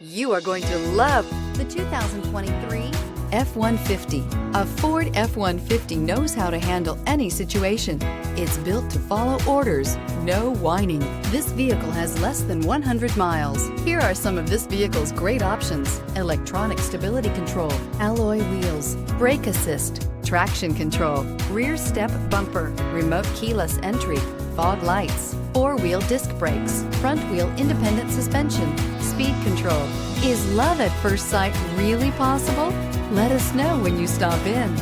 You are going to love the 2023 F-150. A Ford F-150 knows how to handle any situation. It's built to follow orders, no whining. This vehicle has less than 100 miles. Here are some of this vehicle's great options: electronic stability control, alloy wheels, brake assist, traction control, rear step bumper, remote keyless entry, fog lights, four-wheel disc brakes, front-wheel independent suspension, speed control. Is love at first sight really possible? Let us know when you stop in.